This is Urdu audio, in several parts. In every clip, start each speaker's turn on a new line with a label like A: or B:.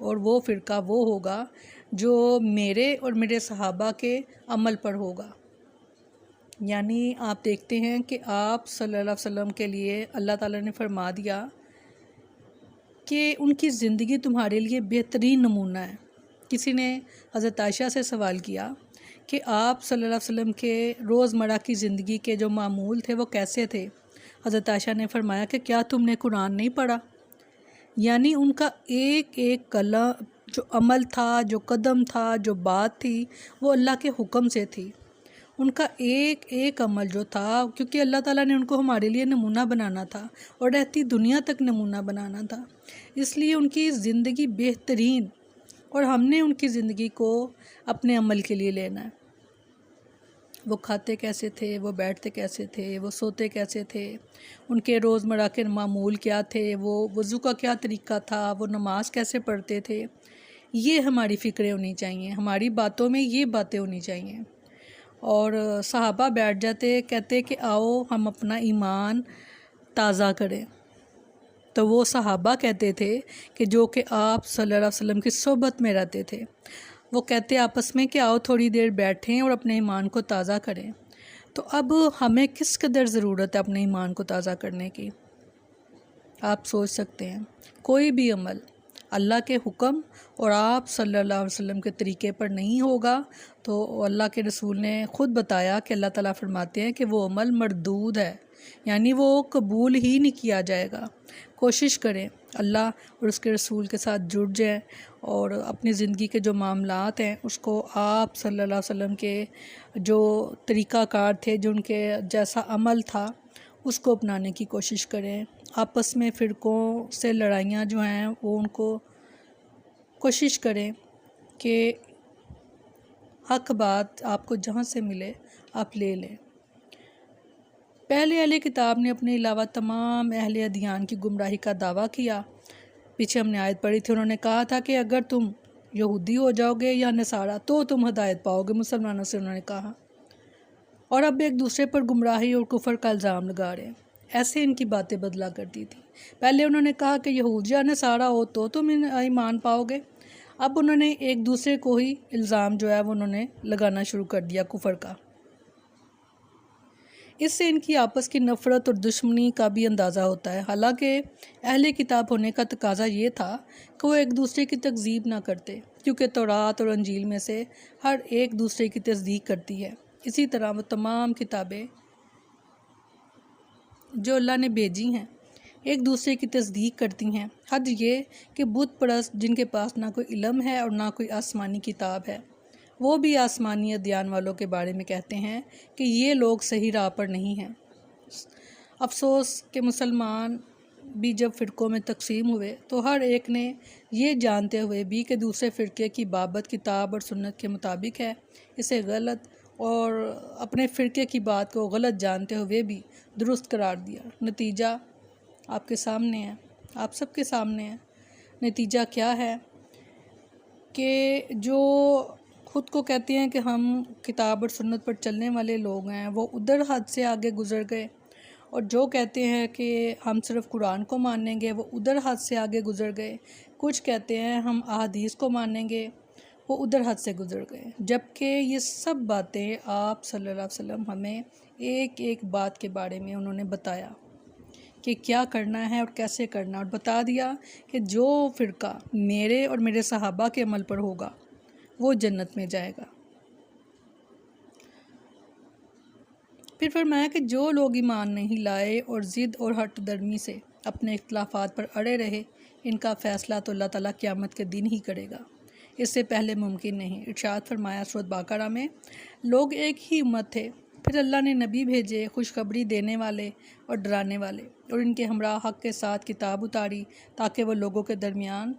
A: اور وہ فرقہ وہ ہوگا جو میرے اور میرے صحابہ کے عمل پر ہوگا۔ یعنی آپ دیکھتے ہیں کہ آپ صلی اللہ علیہ وسلم کے لیے اللہ تعالیٰ نے فرما دیا کہ ان کی زندگی تمہارے لیے بہترین نمونہ ہے۔ کسی نے حضرت عائشہ سے سوال کیا کہ آپ صلی اللہ علیہ وسلم کے روزمرہ کی زندگی کے جو معمول تھے وہ کیسے تھے؟ حضرت عائشہ نے فرمایا کہ کیا تم نے قرآن نہیں پڑھا؟ یعنی ان کا ایک ایک کلام، جو عمل تھا، جو قدم تھا، جو بات تھی، وہ اللہ کے حکم سے تھی۔ ان کا ایک ایک عمل جو تھا، کیونکہ اللہ تعالیٰ نے ان کو ہمارے لیے نمونہ بنانا تھا اور رہتی دنیا تک نمونہ بنانا تھا، اس لیے ان کی زندگی بہترین، اور ہم نے ان کی زندگی کو اپنے عمل کے لیے لینا ہے۔ وہ کھاتے کیسے تھے، وہ بیٹھتے کیسے تھے، وہ سوتے کیسے تھے، ان کے روزمرہ کے معمول کیا تھے، وہ وضو کا کیا طریقہ تھا، وہ نماز کیسے پڑھتے تھے، یہ ہماری فکریں ہونی چاہیے، ہماری باتوں میں یہ باتیں ہونی چاہیے۔ اور صحابہ بیٹھ جاتے، کہتے کہ آؤ ہم اپنا ایمان تازہ کریں، تو وہ صحابہ کہتے تھے کہ جو کہ آپ صلی اللہ علیہ وسلم کی صحبت میں رہتے تھے، وہ کہتے آپس میں کہ آؤ تھوڑی دیر بیٹھیں اور اپنے ایمان کو تازہ کریں۔ تو اب ہمیں کس قدر ضرورت ہے اپنے ایمان کو تازہ کرنے کی؟ آپ سوچ سکتے ہیں، کوئی بھی عمل اللہ کے حکم اور آپ صلی اللہ علیہ وسلم کے طریقے پر نہیں ہوگا تو اللہ کے رسول نے خود بتایا کہ اللہ تعالیٰ فرماتے ہیں کہ وہ عمل مردود ہے، یعنی وہ قبول ہی نہیں کیا جائے گا۔ کوشش کریں اللہ اور اس کے رسول کے ساتھ جڑ جائیں اور اپنی زندگی کے جو معاملات ہیں اس کو آپ صلی اللہ علیہ وسلم کے جو طریقہ کار تھے، جو ان کے جیسا عمل تھا، اس کو اپنانے کی کوشش کریں۔ آپس میں فرقوں سے لڑائیاں جو ہیں وہ ان کو کوشش کریں کہ حق بات آپ کو جہاں سے ملے آپ لے لیں۔ پہلے اہل کتاب نے اپنے علاوہ تمام اہل ادیان کی گمراہی کا دعویٰ کیا۔ پیچھے ہم نے آیت پڑھی تھی، انہوں نے کہا تھا کہ اگر تم یہودی ہو جاؤ گے یا نصارہ تو تم ہدایت پاؤ گے، مسلمانوں سے انہوں نے کہا، اور اب ایک دوسرے پر گمراہی اور کفر کا الزام لگا رہے ہیں۔ ایسے ان کی باتیں بدلا کرتی تھی۔ پہلے انہوں نے کہا کہ یہود یا نصارہ ہو تو تم ایمان پاؤ گے، اب انہوں نے ایک دوسرے کو ہی الزام جو ہے وہ انہوں نے لگانا شروع کر دیا کفر کا۔ اس سے ان کی آپس کی نفرت اور دشمنی کا بھی اندازہ ہوتا ہے۔ حالانکہ اہل کتاب ہونے کا تقاضا یہ تھا کہ وہ ایک دوسرے کی تکذیب نہ کرتے، کیونکہ تورات اور انجیل میں سے ہر ایک دوسرے کی تصدیق کرتی ہے۔ اسی طرح وہ تمام کتابیں جو اللہ نے بھیجی ہیں ایک دوسرے کی تصدیق کرتی ہیں، حد یہ کہ بت پرست جن کے پاس نہ کوئی علم ہے اور نہ کوئی آسمانی کتاب ہے، وہ بھی آسمانی ادیان والوں کے بارے میں کہتے ہیں کہ یہ لوگ صحیح راہ پر نہیں ہیں۔ افسوس کہ مسلمان بھی جب فرقوں میں تقسیم ہوئے تو ہر ایک نے یہ جانتے ہوئے بھی کہ دوسرے فرقے کی بابت کتاب اور سنت کے مطابق ہے، اسے غلط، اور اپنے فرقے کی بات کو غلط جانتے ہوئے بھی درست قرار دیا۔ نتیجہ آپ کے سامنے ہے، آپ سب کے سامنے ہے۔ نتیجہ کیا ہے کہ جو خود کو کہتے ہیں کہ ہم کتاب اور سنت پر چلنے والے لوگ ہیں، وہ ادھر حد سے آگے گزر گئے، اور جو کہتے ہیں کہ ہم صرف قرآن کو مانیں گے وہ ادھر حد سے آگے گزر گئے۔ کچھ کہتے ہیں ہم احادیث کو مانیں گے، وہ ادھر حد سے گزر گئے، جبکہ یہ سب باتیں آپ صلی اللہ علیہ وسلم ہمیں ایک ایک بات کے بارے میں انہوں نے بتایا کہ کیا کرنا ہے اور کیسے کرنا، اور بتا دیا کہ جو فرقہ میرے اور میرے صحابہ کے عمل پر ہوگا وہ جنت میں جائے گا۔ پھر فرمایا کہ جو لوگ ایمان نہیں لائے اور ضد اور ہٹ درمی سے اپنے اختلافات پر اڑے رہے، ان کا فیصلہ تو اللہ تعالیٰ قیامت کے دن ہی کرے گا، اس سے پہلے ممکن نہیں۔ ارشاد فرمایا سورۃ بقرہ میں، لوگ ایک ہی امت تھے، پھر اللہ نے نبی بھیجے خوشخبری دینے والے اور ڈرانے والے، اور ان کے ہمراہ حق کے ساتھ کتاب اتاری تاکہ وہ لوگوں کے درمیان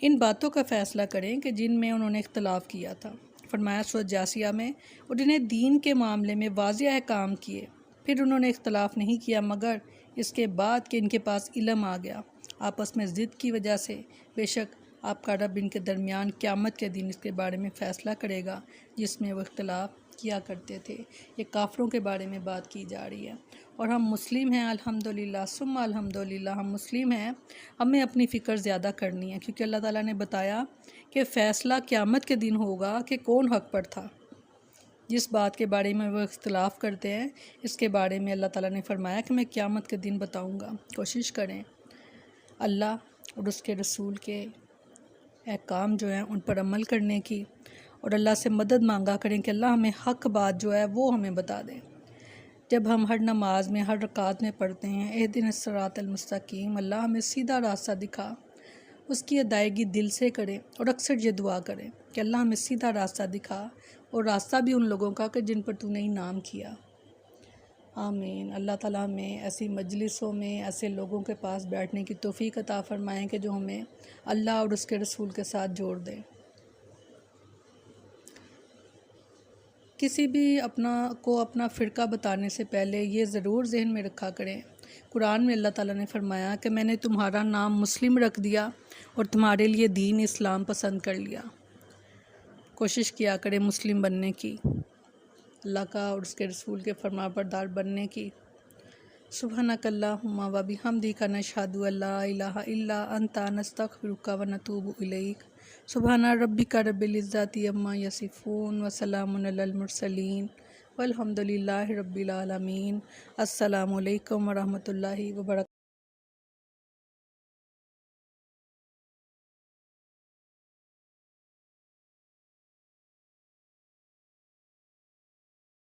A: ان باتوں کا فیصلہ کریں کہ جن میں انہوں نے اختلاف کیا تھا۔ فرمایا سورۃ جاثیہ میں، اور جنہیں دین کے معاملے میں واضح احکام کیے، پھر انہوں نے اختلاف نہیں کیا مگر اس کے بعد کہ ان کے پاس علم آ گیا آپس میں ضد کی وجہ سے، بے شک آپ کا رب ان کے درمیان قیامت کے دن اس کے بارے میں فیصلہ کرے گا جس میں وہ اختلاف کیا کرتے تھے۔ یہ کافروں کے بارے میں بات کی جا رہی ہے، اور ہم مسلم ہیں الحمدللہ ثم الحمدللہ، ہم مسلم ہیں، ہمیں اپنی فکر زیادہ کرنی ہے، کیونکہ اللہ تعالیٰ نے بتایا کہ فیصلہ قیامت کے دن ہوگا کہ کون حق پر تھا۔ جس بات کے بارے میں وہ اختلاف کرتے ہیں، اس کے بارے میں اللہ تعالیٰ نے فرمایا کہ میں قیامت کے دن بتاؤں گا۔ کوشش کریں اللہ اور اس کے رسول کے احکام جو ہیں ان پر عمل کرنے کی، اور اللہ سے مدد مانگا کریں کہ اللہ ہمیں حق بات جو ہے وہ ہمیں بتا دیں۔ جب ہم ہر نماز میں ہر رکعت میں پڑھتے ہیں اہدنا الصراط المستقیم، اللہ ہمیں سیدھا راستہ دکھا، اس کی ادائیگی دل سے کریں، اور اکثر یہ دعا کریں کہ اللہ ہمیں سیدھا راستہ دکھا، اور راستہ بھی ان لوگوں کا کہ جن پر تو نے انعام کیا۔ آمین۔ اللہ تعالیٰ ہمیں ایسی مجلسوں میں ایسے لوگوں کے پاس بیٹھنے کی توفیق عطا فرمائیں کہ جو ہمیں اللہ اور اس کے رسول کے ساتھ جوڑ دیں۔ کسی بھی اپنا فرقہ بتانے سے پہلے یہ ضرور ذہن میں رکھا کریں، قرآن میں اللہ تعالیٰ نے فرمایا کہ میں نے تمہارا نام مسلم رکھ دیا اور تمہارے لیے دین اسلام پسند کر لیا۔ کوشش کیا کریں مسلم بننے کی، اللہ کا اور اس کے رسول کے فرما بردار بننے کی۔ سبحانک اللہم و بحمدک نشہد ان لا الہ الا انت نستغفرک و نتوب الیک۔ سبحان ربک رب العزت عما یصفون وسلام علی المرسلین والحمد للہ رب العالمین۔ السلام علیکم ورحمۃ اللہ وبرکاتہ۔